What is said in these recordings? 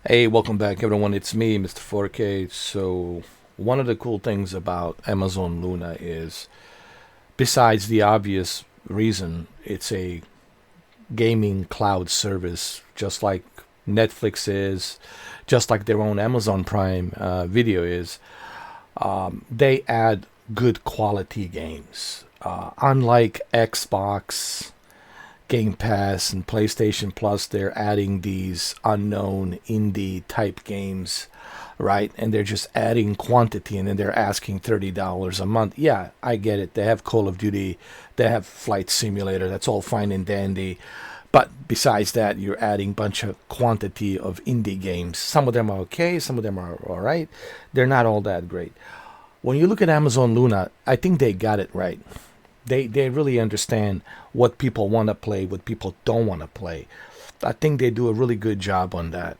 Hey, welcome back, everyone. It's me, Mr. 4K. So, one of the cool things about Amazon Luna is, besides the obvious reason, it's a gaming cloud service, just like Netflix is, just like their own Amazon Prime Video is. They add good quality games. Unlike Xbox, Game Pass and PlayStation Plus, they're adding these unknown indie type games, right? And they're just adding quantity and then they're asking $30 a month. Yeah, I get it. They have Call of Duty, they have Flight Simulator, that's all fine and dandy. But besides that, you're adding a bunch of quantity of indie games. Some of them are okay, some of them are all right. They're not all that great. When you look at Amazon Luna, I think they got it right. They really understand what people want to play, what people don't want to play. I think they do a really good job on that.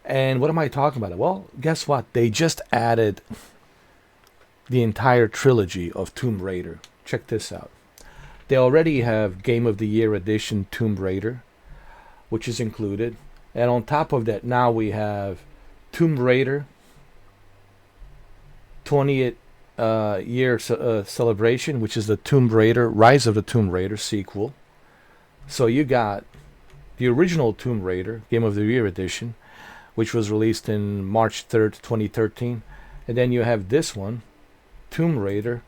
And what am I talking about? Well, guess what? They just added the entire trilogy of Tomb Raider. Check this out. They already have Game of the Year edition Tomb Raider, which is included. And on top of that, now we have Tomb Raider 20th year celebration, which is the Tomb Raider, Rise of the Tomb Raider sequel. So you got the original Tomb Raider, Game of the Year edition, which was released in March 3rd, 2013. And then you have this one, Tomb Raider,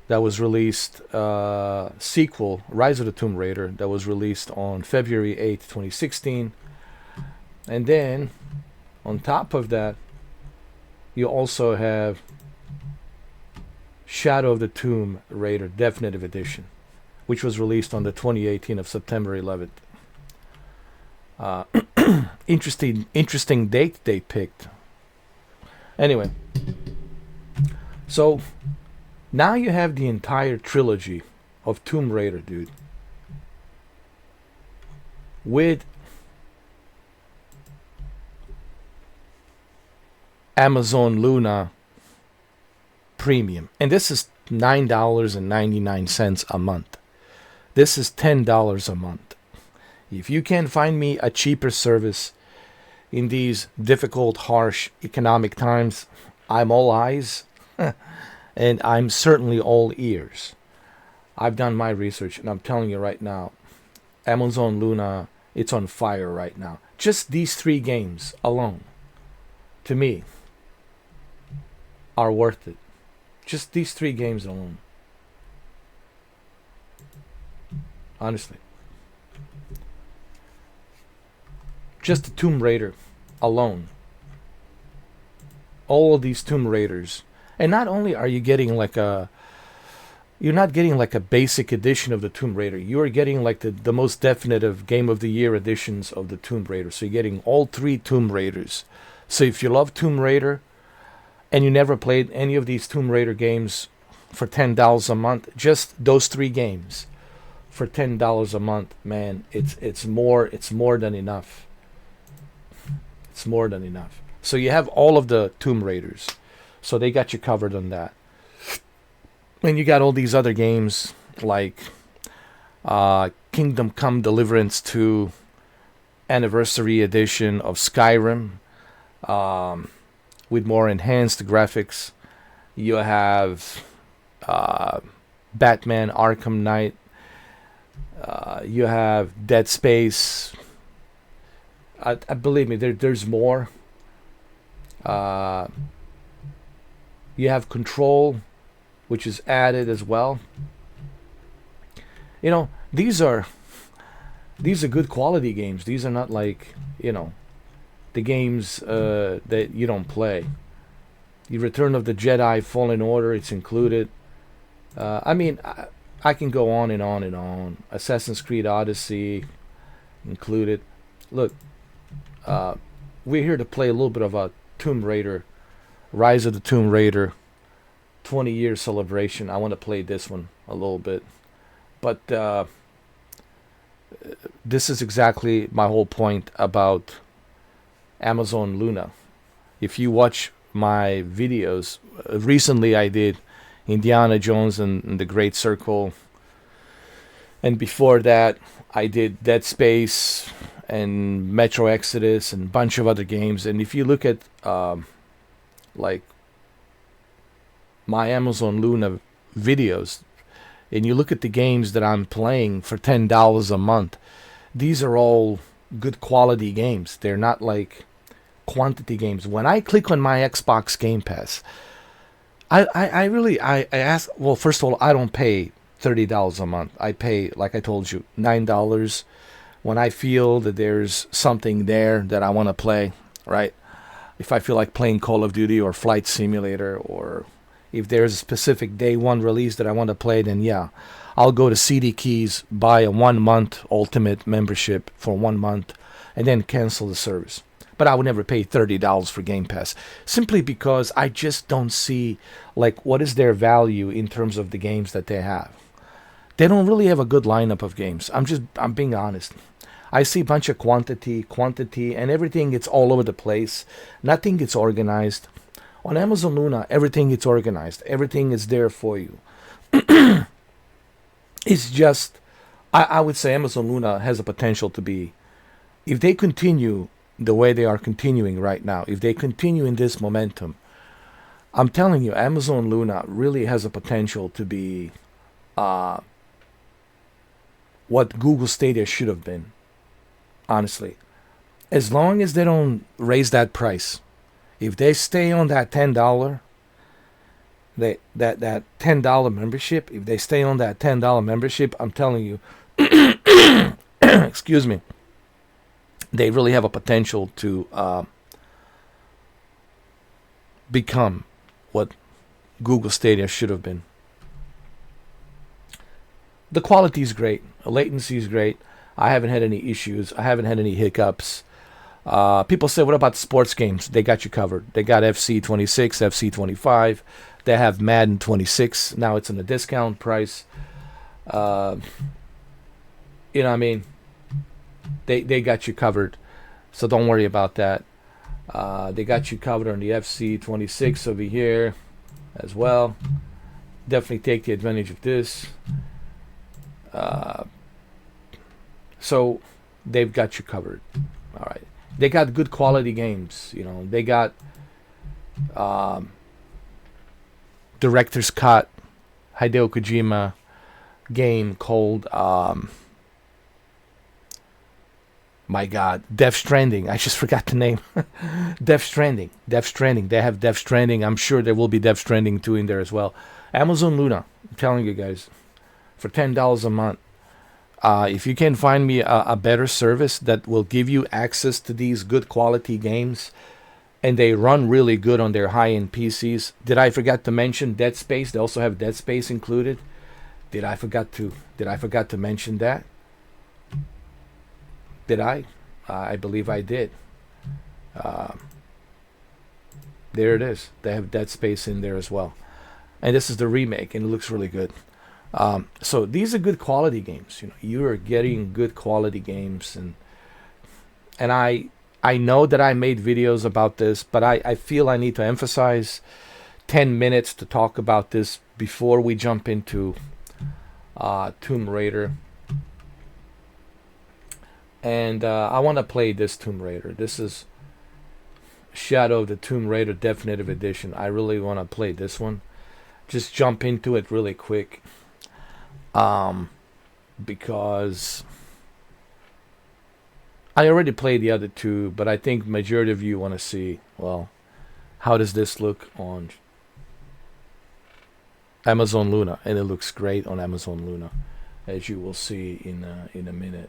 that was released, sequel, Rise of the Tomb Raider, that was released on February 8th, 2016. And then, on top of that, you also have Shadow of the Tomb Raider Definitive Edition, which was released on the 2018 of September 11th. Uh, interesting date they picked. Anyway, so now you have the entire trilogy of Tomb Raider, dude, with Amazon Luna Premium. And this is $9.99 a month. This is $10 a month. If you can't find me a cheaper service in these difficult, harsh economic times, I'm all eyes and I'm certainly all ears. I've done my research and I'm telling you right now, Amazon Luna, it's on fire right now. Just these three games alone, to me, are worth it. Just these three games alone. Honestly. Just the Tomb Raider alone. All of these Tomb Raiders. And not only are you getting you're not getting like a basic edition of the Tomb Raider. You are getting like the most definitive Game of the Year editions of the Tomb Raider. So you're getting all three Tomb Raiders. So if you love Tomb Raider, and you never played any of these Tomb Raider games for $10 a month, just those three games for $10 a month, man, it's more than enough. It's more than enough. So you have all of the Tomb Raiders. So they got you covered on that. And you got all these other games like Kingdom Come Deliverance 2 Anniversary Edition of Skyrim. With more enhanced graphics. You have Batman Arkham Knight. You have Dead Space. I believe me, there's more. You have Control, which is added as well. You know, these are good quality games. These are not like, the games that you don't play. The Return of the Jedi Fallen Order, it's included. I can go on and on and on. Assassin's Creed Odyssey, included. Look, we're here to play a little bit of a Tomb Raider, Rise of the Tomb Raider 20-year celebration. I want to play this one a little bit. But this is exactly my whole point about Amazon Luna. If you watch my videos, recently I did Indiana Jones and the Great Circle, and before that I did Dead Space and Metro Exodus and a bunch of other games. And if you look at like my Amazon Luna videos, and you look at the games that I'm playing for $10 a month, these are all good quality games. They're not like quantity games. When I click on my Xbox Game Pass, I ask, well, first of all, I don't pay $30 a month. I pay, like I told you, $9 when I feel that there's something there that I want to play, right? If I feel like playing Call of Duty or Flight Simulator, or if there's a specific day one release that I want to play, then yeah, I'll go to CD Keys, buy a 1 month ultimate membership for 1 month, and then cancel the service. But I would never pay $30 for Game Pass, simply because I just don't see like what is their value in terms of the games that they have. They don't really have a good lineup of games. I'm being honest. I see a bunch of quantity, and everything gets all over the place. Nothing gets organized. On Amazon Luna, everything gets organized. Everything is there for you. It's just, I would say Amazon Luna has a potential to be, if they continue the way they are continuing right now, if they continue in this momentum, I'm telling you, Amazon Luna really has a potential to be what Google Stadia should have been, honestly. As long as they don't raise that price. If they stay on that $10, that $10 membership, if they stay on that $10 membership, I'm telling you, excuse me, they really have a potential to become what Google Stadia should have been. The quality is great. The latency is great. I haven't had any issues. I haven't had any hiccups. People say, what about sports games? They got you covered. They got FC 26, FC 25. They have Madden 26. Now it's on a discount price. You know what I mean? They got you covered. So don't worry about that. They got you covered on the FC 26 over here as well. Definitely take the advantage of this. So they've got you covered. All right. They got good quality games. You know, they got director's cut Hideo Kojima game called my God, Death Stranding. I just forgot the name. Death Stranding. They have Death Stranding. I'm sure there will be Death Stranding 2 in there as well. Amazon Luna, I'm telling you guys, for $10 a month. If you can find me a better service that will give you access to these good quality games, and they run really good on their high-end PCs. Did I forget to mention Dead Space? They also have Dead Space included. Did I forget to mention that? Did I? I believe I did. There it is. They have Dead Space in there as well. And this is the remake, and it looks really good. So these are good quality games. You know, you are getting good quality games, and I know that I made videos about this, but I feel I need to emphasize 10 minutes to talk about this before we jump into Tomb Raider. And I want to play this Tomb Raider. This is Shadow of the Tomb Raider Definitive Edition. I really want to play this one. Just jump into it really quick. Because I already played the other two, but I think majority of you want to see, well, how does this look on Amazon Luna? And it looks great on Amazon Luna, as you will see in a minute.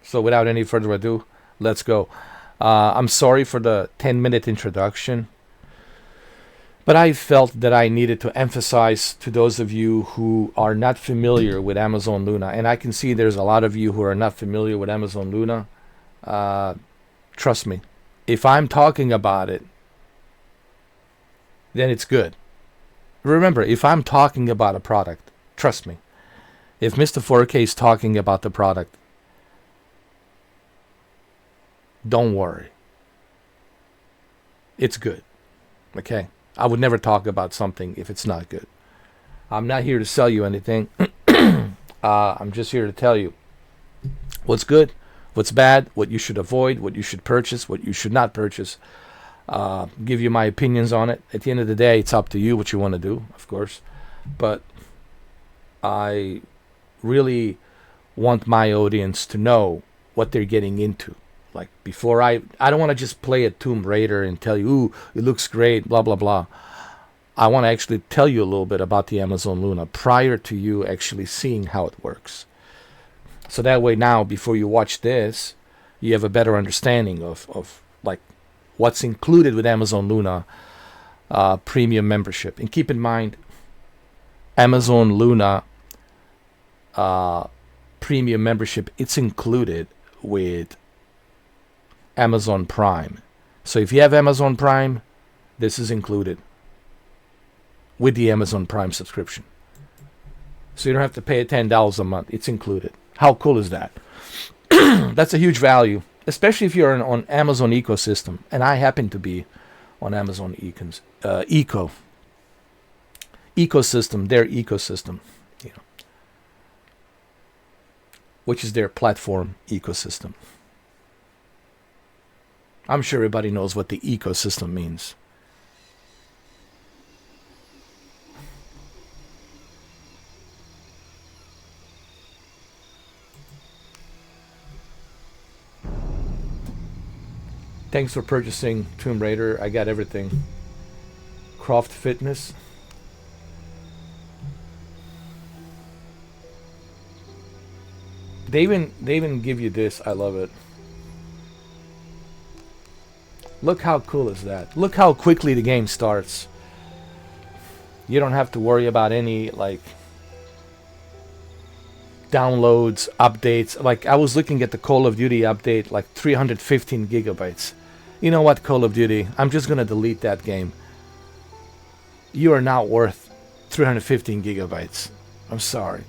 So without any further ado, let's go. I'm sorry for the 10-minute introduction, but I felt that I needed to emphasize to those of you who are not familiar with Amazon Luna, and I can see there's a lot of you who are not familiar with Amazon Luna. Trust me, if I'm talking about it, then it's good. Remember, if I'm talking about a product, trust me, if Mr. 4K is talking about the product, don't worry. It's good. Okay? I would never talk about something if it's not good. I'm not here to sell you anything. I'm just here to tell you What's good, what's bad, what you should avoid, what you should purchase, what you should not purchase. Give you my opinions on it. At the end of the day, it's up to you what you want to do, of course. But I really want my audience to know what they're getting into. Like before I don't want to just play a Tomb Raider and tell you, ooh, it looks great, blah, blah, blah. I want to actually tell you a little bit about the Amazon Luna prior to you actually seeing how it works. So that way now, before you watch this, you have a better understanding of like what's included with Amazon Luna premium membership. And keep in mind, Amazon Luna premium membership, it's included with Amazon Prime. So if you have Amazon Prime, this is included with the Amazon Prime subscription. So you don't have to pay $10 a month. It's included. How cool is that? That's a huge value, especially if you're on Amazon ecosystem. And I happen to be on Amazon ecosystem, their ecosystem, you know, which is their platform ecosystem. I'm sure everybody knows what the ecosystem means. Thanks for purchasing Tomb Raider. I got everything. Croft Fitness. They even give you this. I love it. Look how cool is that. Look how quickly the game starts. You don't have to worry about any like downloads, updates. Like I was looking at the Call of Duty update, like 315 gigabytes. You know what, Call of Duty? I'm just gonna delete that game. You are not worth 315 gigabytes. I'm sorry.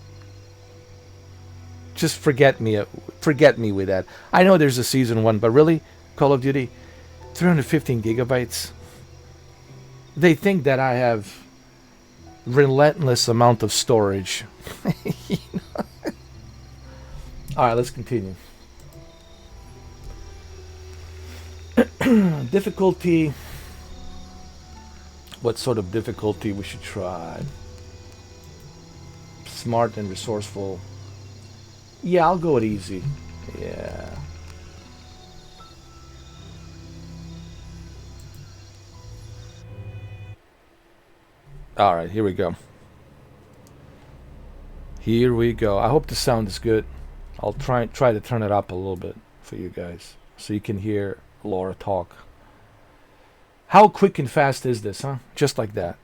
Just forget me with that. I know there's a season 1, but really, Call of Duty, 315 gigabytes. They think that I have relentless amount of storage. You know? All right, let's continue. Difficulty. What sort of difficulty we should try? Smart and resourceful. Yeah, I'll go with easy. Yeah. All right, here we go. Here we go. I hope the sound is good. I'll try to turn it up a little bit for you guys so you can hear Laura talk. How quick and fast is this, huh? Just like that.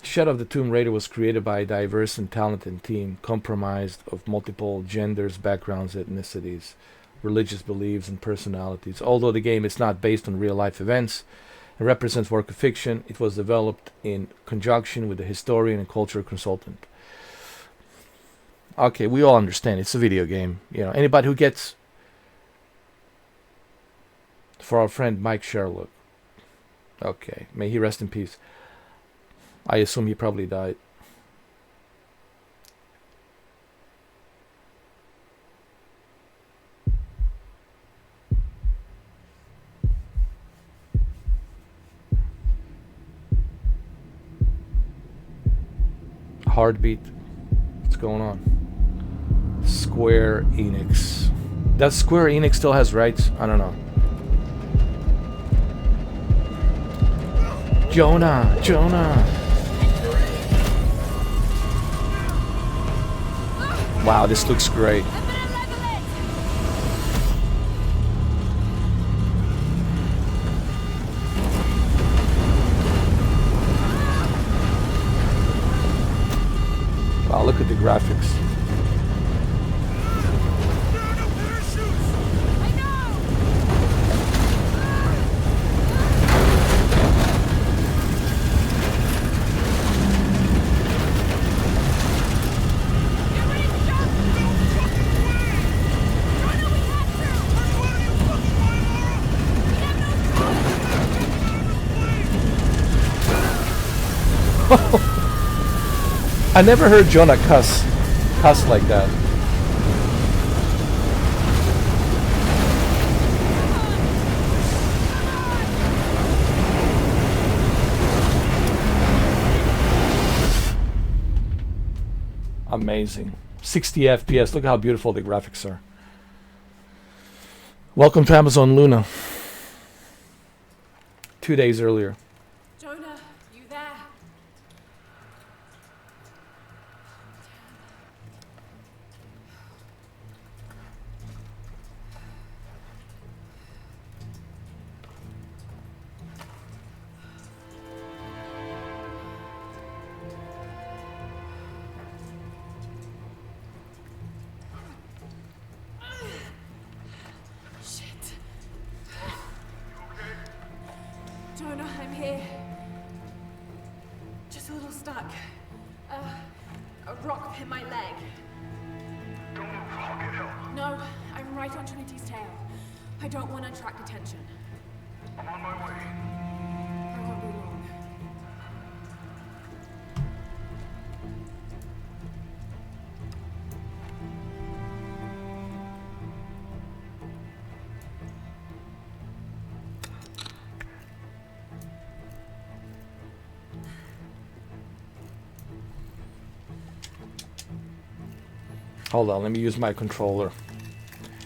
Shadow of the Tomb Raider was created by a diverse and talented team comprised of multiple genders, backgrounds, ethnicities, religious beliefs, and personalities. Although the game is not based on real-life events and represents work of fiction, it was developed in conjunction with a historian and cultural consultant. Okay, we all understand it's a video game. You know, anybody who gets... For our friend Mike Sherlock. Okay, may he rest in peace. I assume he probably died. Heartbeat. What's going on? Square Enix. Does Square Enix still has rights? I don't know. Jonah. Wow, this looks great. Wow, look at the graphics. I never heard Jonah cuss. cuss like that. Amazing. 60 FPS. Look how beautiful the graphics are. Welcome to Amazon Luna. 2 days earlier. Jonah, you there? Jonah, I'm here. Just a little stuck. A rock hit my leg. Don't move, I'll get help. No, I'm right on Trinity's tail. I don't want to attract attention. I'm on my way. I won't be long. Hold on, let me use my controller.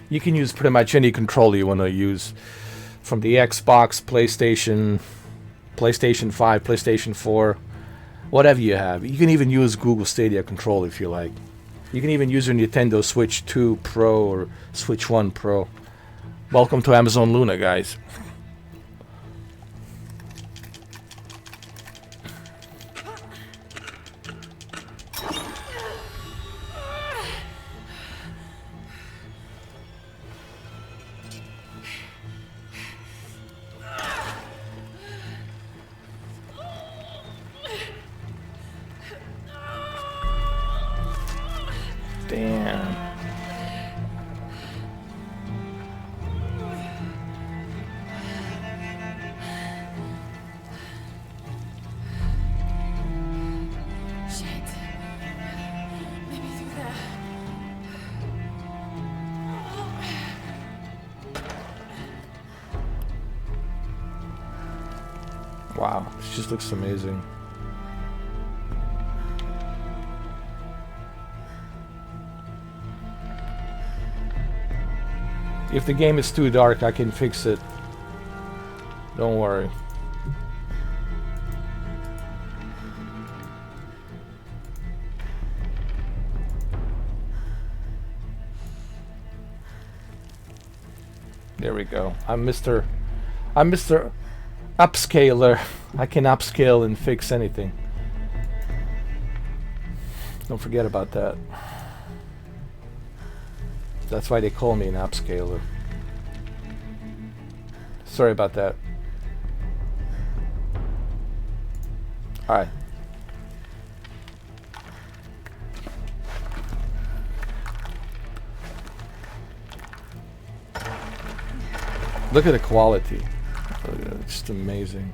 You can use pretty much any controller you want to use. From the Xbox, PlayStation 5, PlayStation 4, whatever you have. You can even use Google Stadia controller if you like. You can even use your Nintendo Switch 2 Pro or Switch 1 Pro. Welcome to Amazon Luna, guys. Damn. Shit. Maybe through there. Wow, this just looks amazing. If the game is too dark, I can fix it. Don't worry. There we go. I'm Mr. Upscaler. I can upscale and fix anything. Don't forget about that. That's why they call me an upscaler. Sorry about that. Alright. Look at the quality. It's just amazing.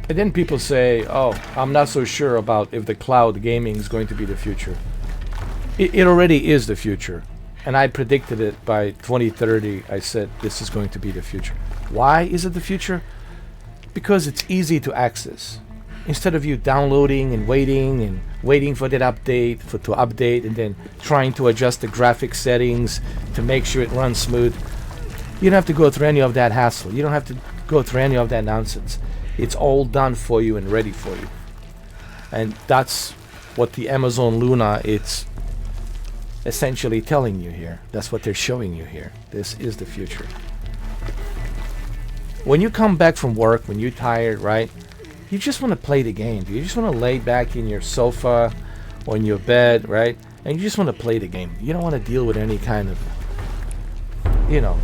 And then people say, oh, I'm not so sure about if the cloud gaming is going to be the future. It already is the future. And I predicted it by 2030. I said this is going to be the future. Why is it the future? Because it's easy to access. Instead of you downloading and waiting for that update, to update, and then trying to adjust the graphic settings to make sure it runs smooth, you don't have to go through any of that hassle. You don't have to go through any of that nonsense. It's all done for you and ready for you. And that's what the Amazon Luna, it's essentially telling you here. That's what they're showing you here. This is the future. When you come back from work, when you're tired, right? You just want to play the game. You just want to lay back in your sofa, on your bed, right? And you just want to play the game. You don't want to deal with any kind of, you know,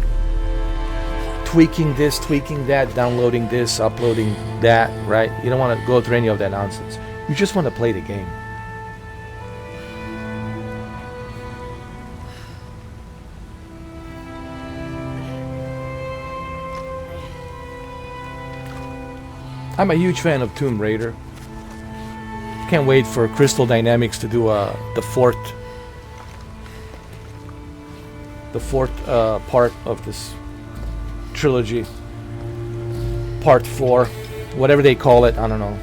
tweaking this, tweaking that, downloading this, uploading that, right? You don't want to go through any of that nonsense. You just want to play the game. I'm a huge fan of Tomb Raider. can't wait for Crystal Dynamics to do the fourth part of this trilogy, part 4, whatever they call it. I don't know.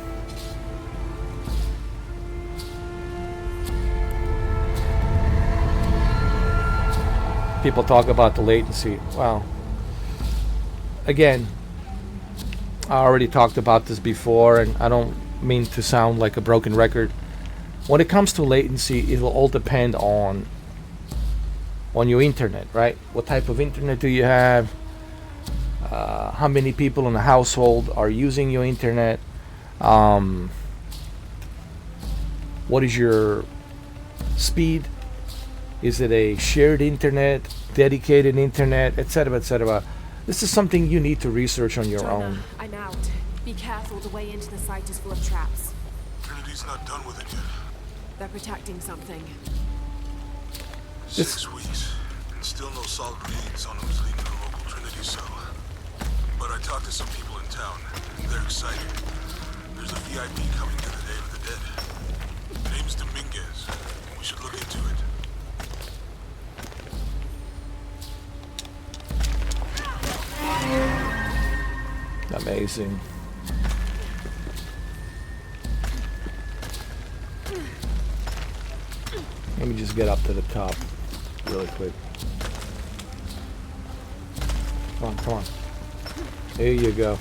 People talk about the latency. Well, again, I already talked about this before, and I don't mean to sound like a broken record. When it comes to latency, it will all depend on your internet, right? What type of internet do you have? How many people in the household are using your internet? What is your speed? Is it a shared internet, dedicated internet, etc., etc.? This is something you need to research on your own. I'm out. Be careful, the way into the site is full of traps. Trinity's not done with it yet. They're protecting something. 6 weeks, and still no solid leads on who's leading the local Trinity cell. But I talked to some people in town. They're excited. There's a VIP coming to the Day of the Dead. Name's Dominguez. We should look into it. Amazing. Let me just get up to the top really quick. Come on, come on. There you go.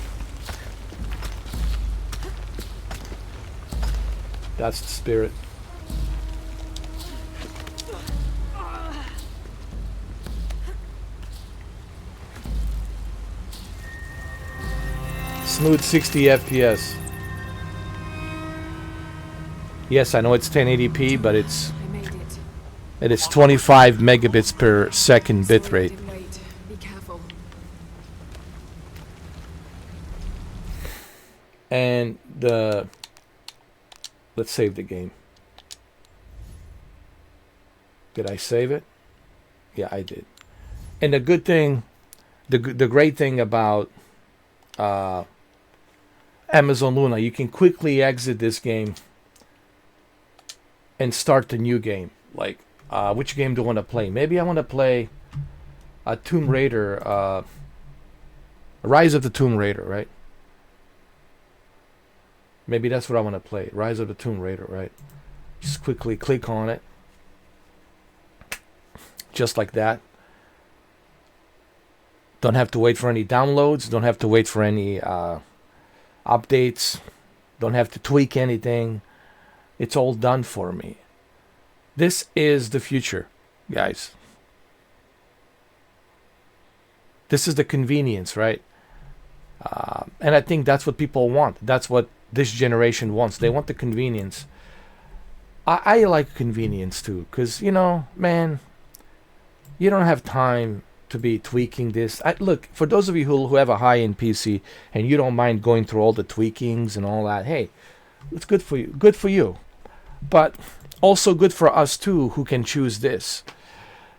That's the spirit. Smooth 60 FPS. Yes, I know it's 1080p, but it's I made it. it is 25 megabits per second bitrate. Wait. Be careful. And let's save the game. Did I save it? Yeah, I did. And the good thing, the great thing about Amazon Luna, you can quickly exit this game and start the new game. Like, which game do I want to play? Maybe I want to play a Tomb Raider, Rise of the Tomb Raider, right? Maybe that's what I want to play. Rise of the Tomb Raider, right? Just quickly click on it. Just like that. Don't have to wait for any downloads. Don't have to wait for any updates. Don't have to tweak anything. It's all done for me. This is the future, guys. This is the convenience, right? And I think that's what people want. That's what this generation wants. They want the convenience. I like convenience too, because, you know, man, you don't have time to be tweaking this. Look, for those of you who have a high-end PC and you don't mind going through all the tweakings and all that, hey, it's good for you. Good for you. But also good for us too, who can choose this.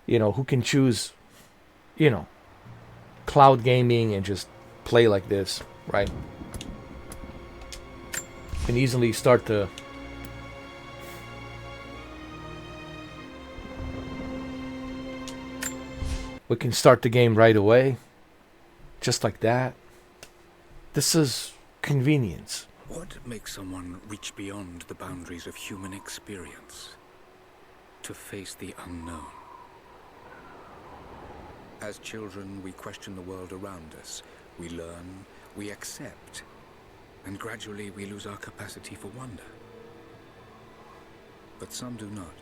You know, who can choose, you know, cloud gaming and just play like this, right? Can easily start to we can start the game right away, just like that. This is convenience. What makes someone reach beyond the boundaries of human experience to face the unknown? As children, we question the world around us. We learn, we accept, and gradually we lose our capacity for wonder. But some do not.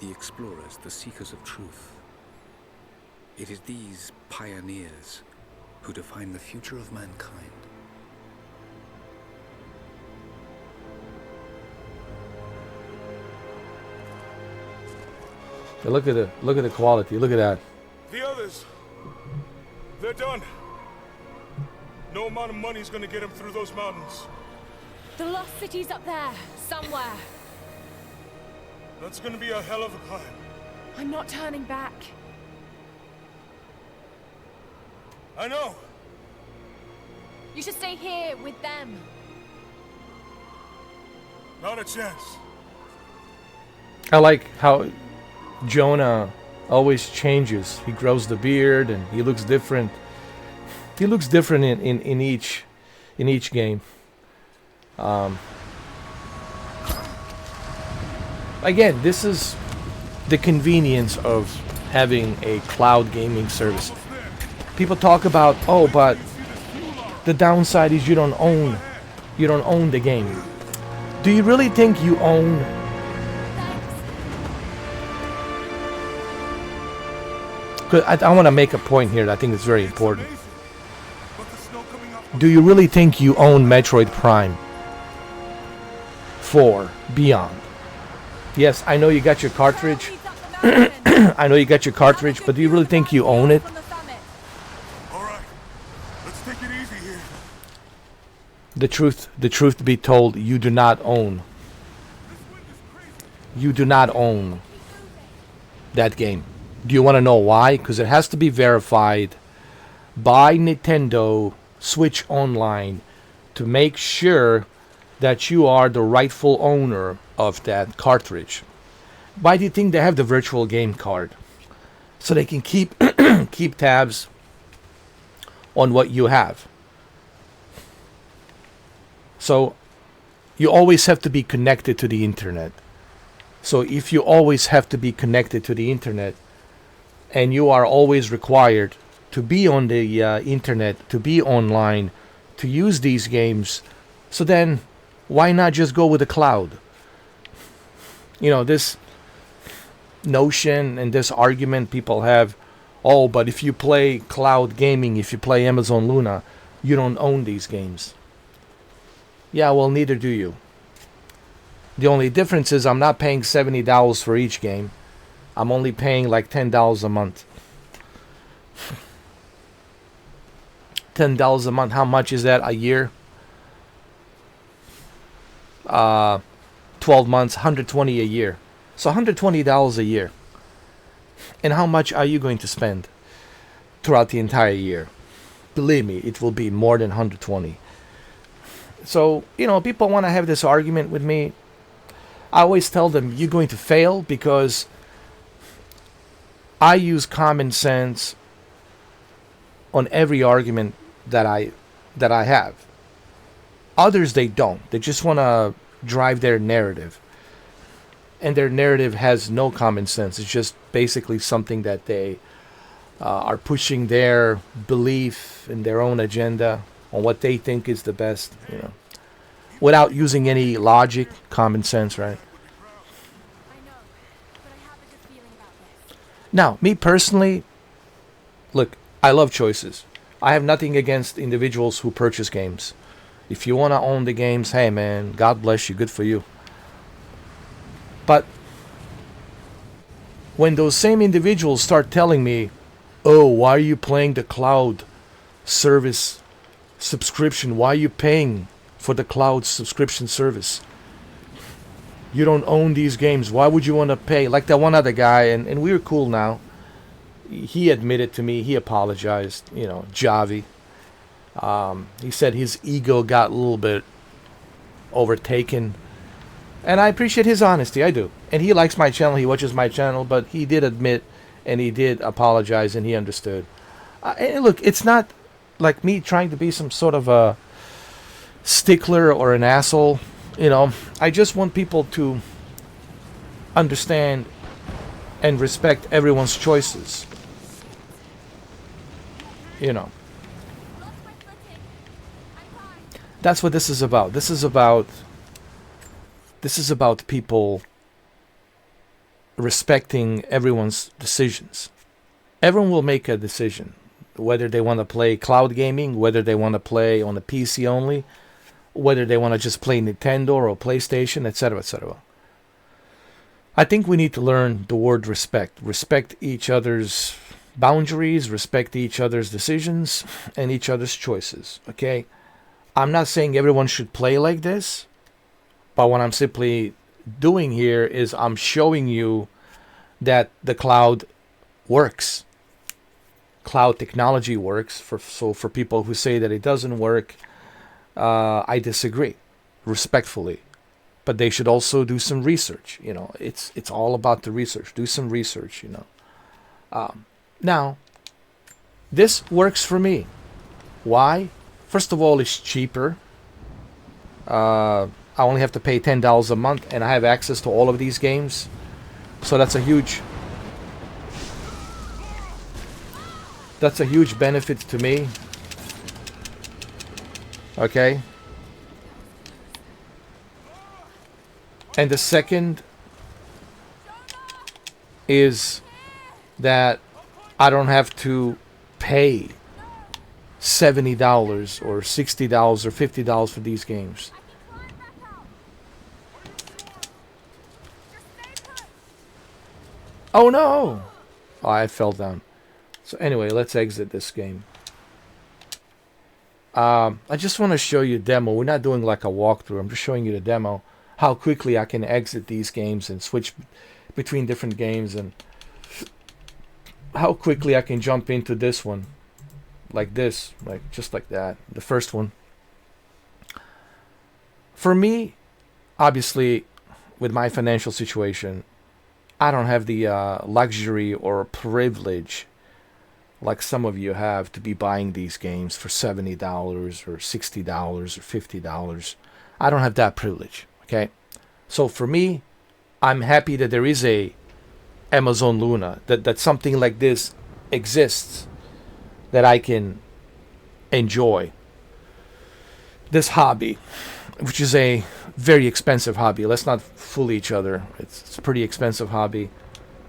The explorers, the seekers of truth. It is these pioneers who define the future of mankind. Look at the quality. Look at that. The others, they're done. No amount of money is gonna get them through those mountains. The lost city's up there, somewhere. That's gonna be a hell of a climb. I'm not turning back. I know. You should stay here with them. Not a chance. I like how Jonah always changes. He grows the beard and he looks different. He looks different in each game. Again, this is the convenience of having a cloud gaming service. People talk about, oh, but the downside is you don't own the game. Do you really think you own? I want to make a point here that I think is very important. Do you really think you own Metroid Prime 4 Beyond? Yes, I know you got your cartridge. I know you got your cartridge, but do you really think you own it? Alright, let's take it easy here. The truth be told, you do not own. You do not own that game. Do you want to know why? Because it has to be verified by Nintendo Switch Online to make sure that you are the rightful owner of that cartridge. Why do you think they have the virtual game card? So they can keep keep tabs on what you have. So you always have to be connected to the internet. So if you always have to be connected to the internet, and you are always required to be on the internet, to be online, to use these games, so then why not just go with the cloud? You know, this notion and this argument people have, oh, but if you play cloud gaming, if you play Amazon Luna, you don't own these games. Yeah, well, neither do you. The only difference is I'm not paying $70 for each game. I'm only paying like $10 a month. $10 a month. How much is that a year? 12 months, $120 a year. So $120 a year. And how much are you going to spend throughout the entire year? Believe me, it will be more than 120. So, you know, people want to have this argument with me. I always tell them, you're going to fail because I use common sense on every argument that I have. Others, they don't. They just want to drive their narrative. And their narrative has no common sense. It's just basically something that they are pushing their belief and their own agenda on what they think is the best, you know, without using any logic, common sense, right? Now, me personally, look, I love choices. I have nothing against individuals who purchase games. If you want to own the games, hey man, God bless you, good for you. But when those same individuals start telling me, oh, why are you playing the cloud service subscription? Why are you paying for the cloud subscription service? You don't own these games. Why would you want to pay? Like that one other guy, and we were cool now. He admitted to me, he apologized, you know, Javi. He said his ego got a little bit overtaken. And I appreciate his honesty, I do. And he likes my channel, he watches my channel, but he did admit and he did apologize and he understood. And look, it's not like me trying to be some sort of a stickler or an asshole. You know, I just want people to understand and respect everyone's choices. You know. That's what this is about. This is about people respecting everyone's decisions. Everyone will make a decision, whether they want to play cloud gaming, whether they want to play on the PC only, whether they want to just play Nintendo or PlayStation, etc., etc. I think we need to learn the word respect. Respect each other's boundaries, respect each other's decisions, and each other's choices, okay? I'm not saying everyone should play like this, but what I'm simply doing here is I'm showing you that the cloud works. Cloud technology works. So for people who say that it doesn't work, I disagree, respectfully. but they should also do some research. It's all about the research. Do some research. Now, this works for me. Why? First of all, it's cheaper. I only have to pay $10 a month, and I have access to all of these games. So that's a huge benefit to me. Okay. And the second is that I don't have to pay $70 or $60 or $50 for these games. Oh no! Oh, I fell down. So anyway, let's exit this game. I just want to show you a demo. We're not doing like a walkthrough. I'm just showing you the demo. How quickly I can exit these games and switch between different games, and how quickly I can jump into this one. Like this, like just like that. The first one. For me, obviously, with my financial situation, I don't have the luxury or privilege like some of you have to be buying these games for $70 or $60 or $50. I don't have that privilege, okay? So for me, I'm happy that there is a Amazon Luna, that something like this exists, that I can enjoy this hobby, which is a very expensive hobby. Let's not fool each other. It's a pretty expensive hobby.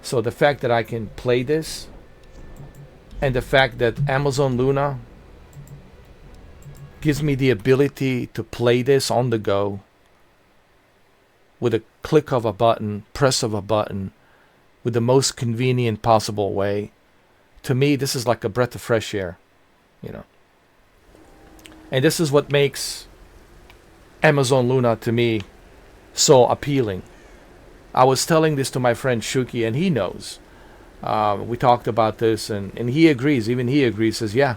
So the fact that I can play this, and the fact that Amazon Luna gives me the ability to play this on the go with a click of a button, press of a button, with the most convenient possible way. To me, this is like a breath of fresh air, And this is what makes Amazon Luna to me so appealing. I was telling this to my friend Shuki, and he knows. We talked about this, and he agrees. Even he agrees. Says, yeah.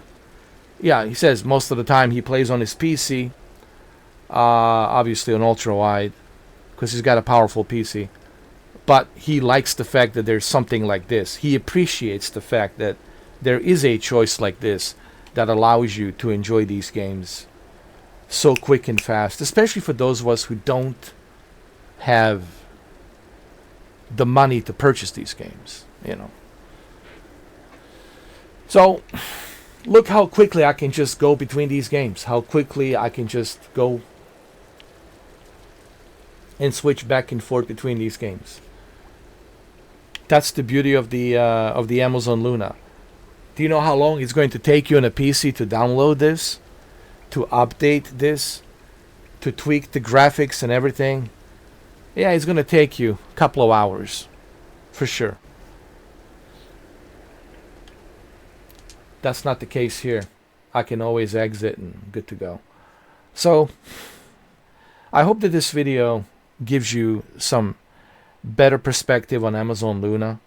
He says most of the time he plays on his PC, obviously on ultra wide, because he's got a powerful PC. But he likes the fact that there's something like this. He appreciates the fact that there is a choice like this that allows you to enjoy these games so quick and fast, especially for those of us who don't have the money to purchase these games, So, look how quickly I can just go between these games. How quickly I can just go and switch back and forth between these games. That's the beauty of the Amazon Luna. Do you know how long it's going to take you on a PC to download this, to update this, to tweak the graphics and everything? Yeah, it's going to take you a couple of hours, for sure. That's not the case here. I can always exit and good to go. So, I hope that this video gives you some better perspective on Amazon Luna.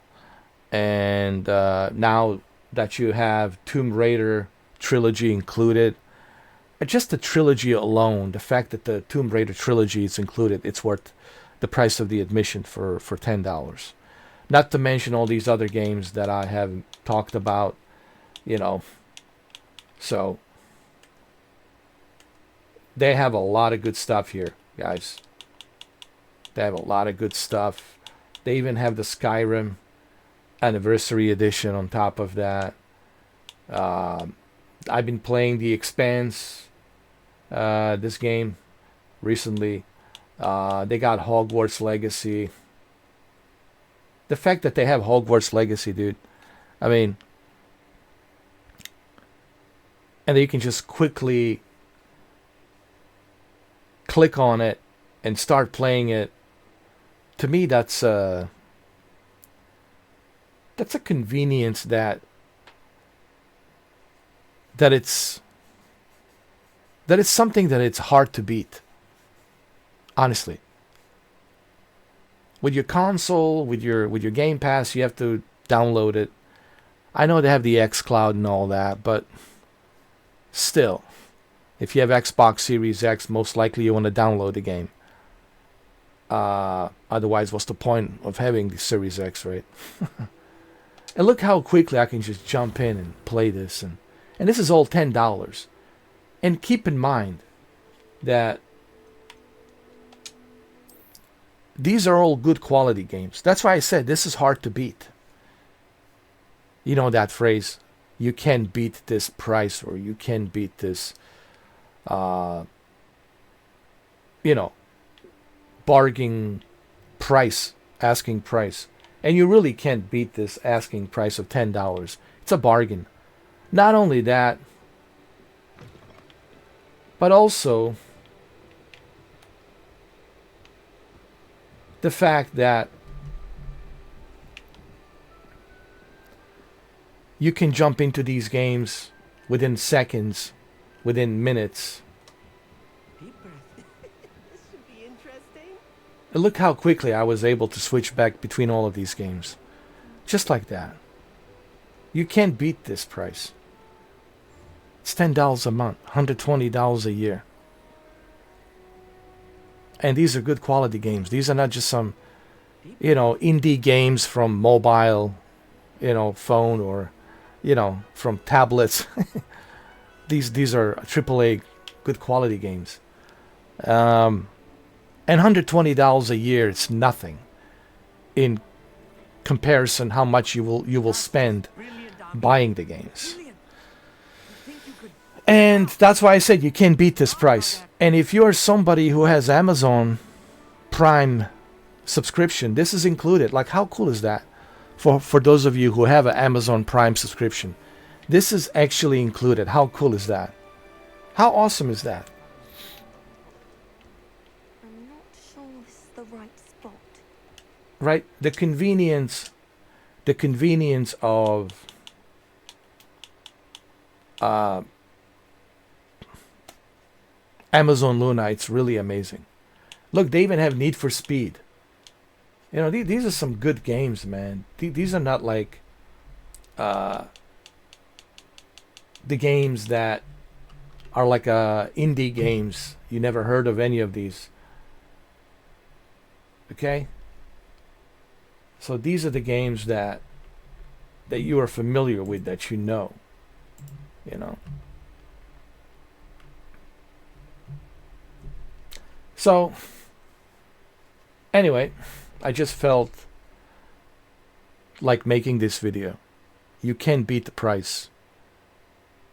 And now that you have Tomb Raider trilogy included, just the trilogy alone, the fact that the Tomb Raider trilogy is included, it's worth the price of the admission for $10. Not to mention all these other games that I have talked about, So they have a lot of good stuff here, guys. They have a lot of good stuff. They even have the Skyrim Anniversary Edition on top of that. I've been playing The Expanse, this game, recently. They got Hogwarts Legacy. The fact that they have Hogwarts Legacy, dude. I mean, and then you can just quickly click on it and start playing it. To me, that's a convenience that it's something that it's hard to beat. Honestly, with your console, with your Game Pass, you have to download it. I know they have the xCloud and all that, but still, if you have Xbox Series X, most likely you want to download the game. Otherwise, what's the point of having the Series X, right? And look how quickly I can just jump in and play this. And this is all $10. And keep in mind that these are all good quality games. That's why I said this is hard to beat. You know that phrase, you can't beat this price, or you can't beat this, bargain price, asking price. And you really can't beat this asking price of $10. It's a bargain. Not only that, but also the fact that you can jump into these games within seconds, within minutes. This should be interesting. And look how quickly I was able to switch back between all of these games. Just like that. You can't beat this price. It's $10 a month, $120 a year. And these are good quality games. These are not just some, indie games from mobile, phone, or, from tablets. These are AAA good quality games. And $120 a year, it's nothing in comparison how much you will spend buying the games. And that's why I said you can't beat this price. And if you're somebody who has Amazon Prime subscription, this is included. Like, how cool is that? For those of you who have an Amazon Prime subscription, this is actually included. How cool is that? How awesome is that? I'm not sure this is the right spot. Right? The convenience of Amazon Luna, it's really amazing. Look, they even have Need for Speed. These are some good games, man. These are not like the games that are like indie games. You never heard of any of these. Okay? So these are the games that you are familiar with, that you know. So, anyway, I just felt like making this video. You can't beat the price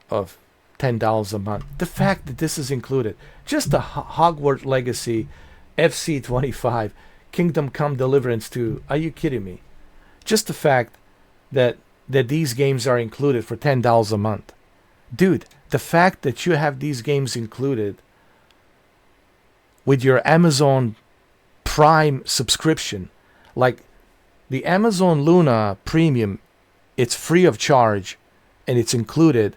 of $10 a month. The fact that this is included. Just the Hogwarts Legacy, FC25, Kingdom Come Deliverance 2. Are you kidding me? Just the fact that these games are included for $10 a month. Dude, the fact that you have these games included with your Amazon Prime subscription, like the Amazon Luna Premium, it's free of charge, and it's included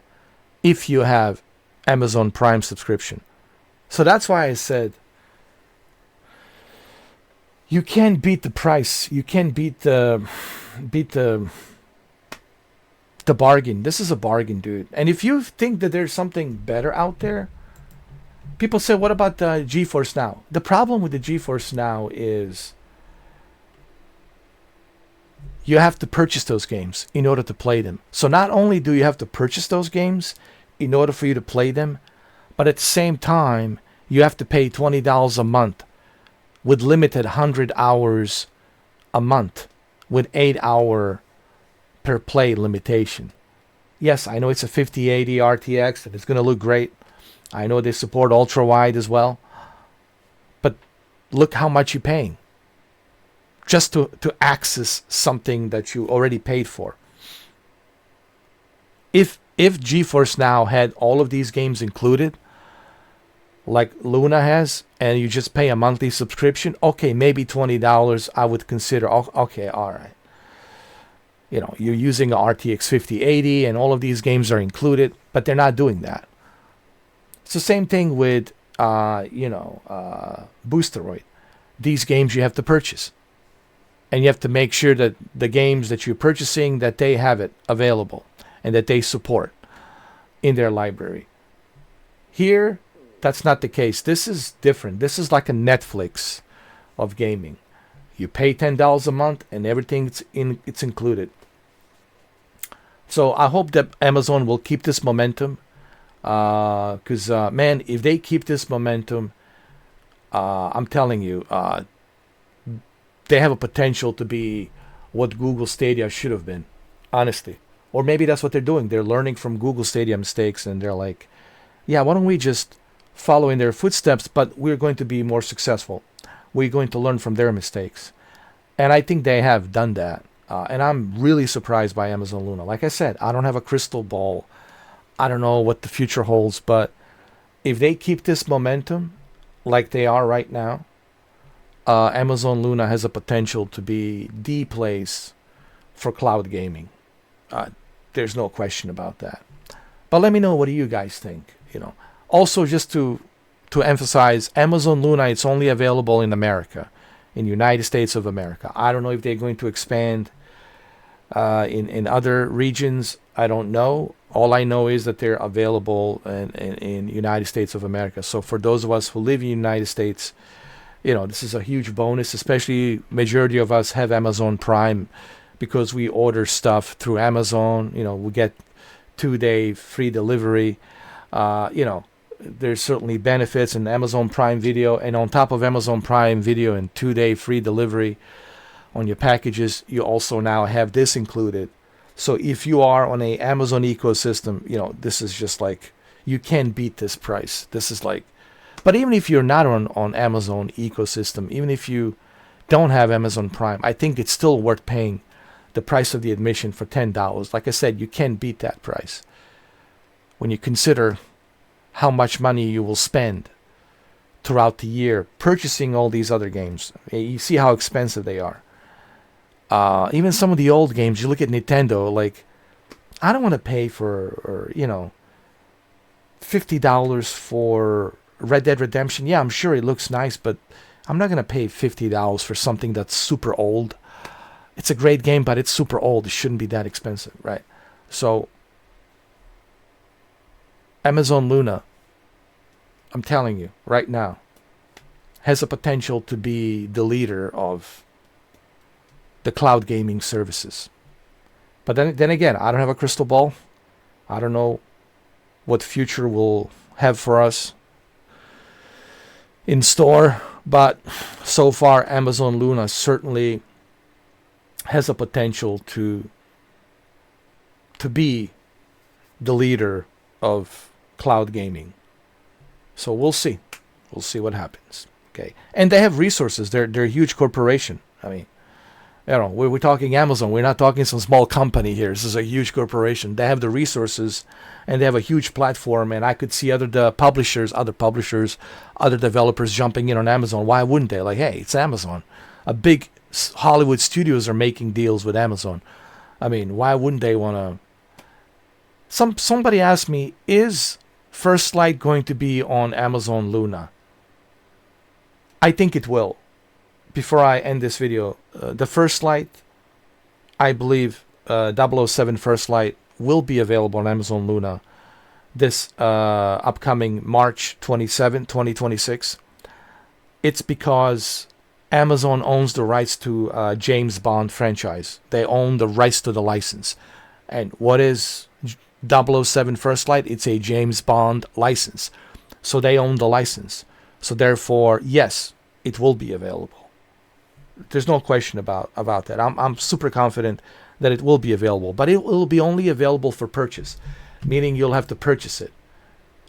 if you have Amazon Prime subscription. So that's why I said you can't beat the price. You can't beat the bargain. This is a bargain, dude. And if you think that there's something better out there, people say, what about GeForce Now? The problem with the GeForce Now is you have to purchase those games in order to play them. So not only do you have to purchase those games in order for you to play them, but at the same time, you have to pay $20 a month with limited 100 hours a month with 8-hour per play limitation. Yes, I know it's a 5080 RTX and it's going to look great. I know they support ultra wide as well. But look how much you're paying just to access something that you already paid for. If GeForce Now had all of these games included, like Luna has, and you just pay a monthly subscription, okay, maybe $20 I would consider. Okay, all right. You're using a RTX 5080 and all of these games are included, but they're not doing that. It's the same thing with, Boosteroid. These games you have to purchase. And you have to make sure that the games that you're purchasing, that they have it available and that they support in their library. Here, that's not the case. This is different. This is like a Netflix of gaming. You pay $10 a month and everything's it's included. So I hope that Amazon will keep this momentum. Because man, if they keep this momentum, I'm telling you, they have a potential to be what Google Stadia should have been, honestly. Or maybe that's what they're doing. They're learning from Google Stadia mistakes, and they're like, yeah, why don't we just follow in their footsteps, but we're going to be more successful. We're going to learn from their mistakes. And I think they have done that. And I'm really surprised by Amazon Luna. Like I said, I don't have a crystal ball. I don't know what the future holds, but if they keep this momentum like they are right now, Amazon Luna has a potential to be the place for cloud gaming. There's no question about that. But let me know, what do you guys think? Also, just to emphasize, Amazon Luna, it's only available in America, in United States of America. I don't know if they're going to expand in other regions. I don't know. All I know is that they're available in United States of America. So for those of us who live in the United States, this is a huge bonus. Especially majority of us have Amazon Prime because we order stuff through Amazon. We get 2-day free delivery. There's certainly benefits in Amazon Prime Video, and on top of Amazon Prime Video and 2-day free delivery on your packages, you also now have this included. So if you are on a Amazon ecosystem, this is just like, you can't beat this price. This is like, but even if you're not on Amazon ecosystem, even if you don't have Amazon Prime, I think it's still worth paying the price of the admission for $10. Like I said, you can't beat that price when you consider how much money you will spend throughout the year purchasing all these other games. You see how expensive they are. Even some of the old games, you look at Nintendo, like, I don't want to pay for, $50 for Red Dead Redemption. Yeah, I'm sure it looks nice, but I'm not going to pay $50 for something that's super old. It's a great game, but it's super old. It shouldn't be that expensive, right? So, Amazon Luna, I'm telling you right now, has a potential to be the leader of the cloud gaming services. But then again, I don't have a crystal ball. I don't know what the future will have for us in store. But so far, Amazon Luna certainly has a potential to be the leader of cloud gaming. So we'll see. We'll see what happens. Okay. And they have resources. They're a huge corporation. I mean, we're talking Amazon. We're not talking some small company here. This is a huge corporation. They have the resources, and they have a huge platform. And I could see other publishers, other developers jumping in on Amazon. Why wouldn't they? Like, hey, it's Amazon. A big Hollywood studios are making deals with Amazon. I mean, why wouldn't they want to? Somebody asked me, is First Light going to be on Amazon Luna? I think it will. Before I end this video, the First Light, I believe 007 First Light will be available on Amazon Luna this upcoming March 27, 2026. It's because Amazon owns the rights to James Bond franchise. They own the rights to the license. And what is 007 First Light? It's a James Bond license. So they own the license. So therefore, yes, it will be available. There's no question about that. I'm super confident that it will be available. But it will be only available for purchase, meaning you'll have to purchase it.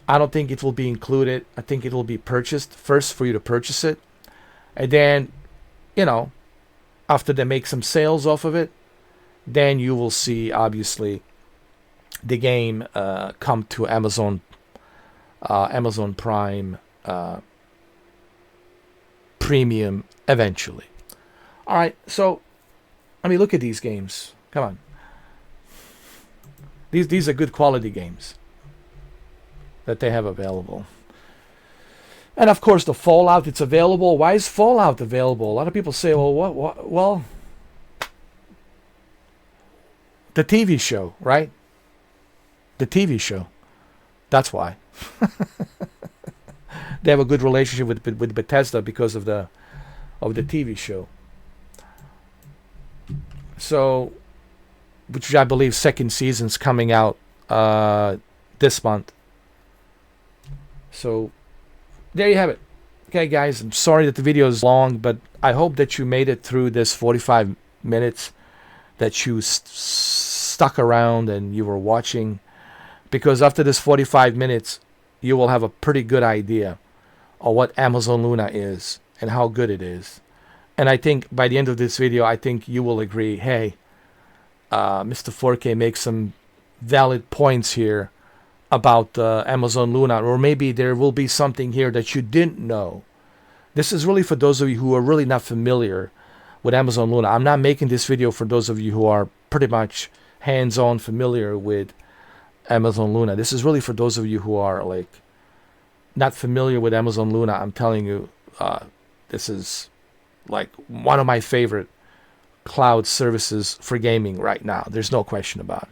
I don't think it will be included. I think it will be purchased first for you to purchase it. And then, after they make some sales off of it, then you will see, obviously, the game come to Amazon Prime Premium eventually. All right, so look at these games. Come on, these are good quality games that they have available. And of course, the Fallout, it's available. Why is Fallout available? A lot of people say, well, what? Well, the TV show, right? The TV show. That's why. They have a good relationship with Bethesda because of the of the TV show. So, which I believe second season's coming out this month. So, there you have it. Okay, guys, I'm sorry that the video is long, but I hope that you made it through this 45 minutes, that you stuck around and you were watching, because after this 45 minutes, you will have a pretty good idea of what Amazon Luna is and how good it is. And I think by the end of this video, I think you will agree, hey, Mr. 4K makes some valid points here about Amazon Luna, or maybe there will be something here that you didn't know. This is really for those of you who are really not familiar with Amazon Luna. I'm not making this video for those of you who are pretty much hands-on familiar with Amazon Luna. This is really for those of you who are like not familiar with Amazon Luna. I'm telling you, this is like one of my favorite cloud services for gaming right now. There's no question about it.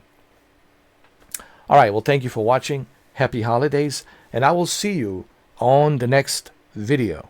All right, well, thank you for watching. Happy holidays, and I will see you on the next video.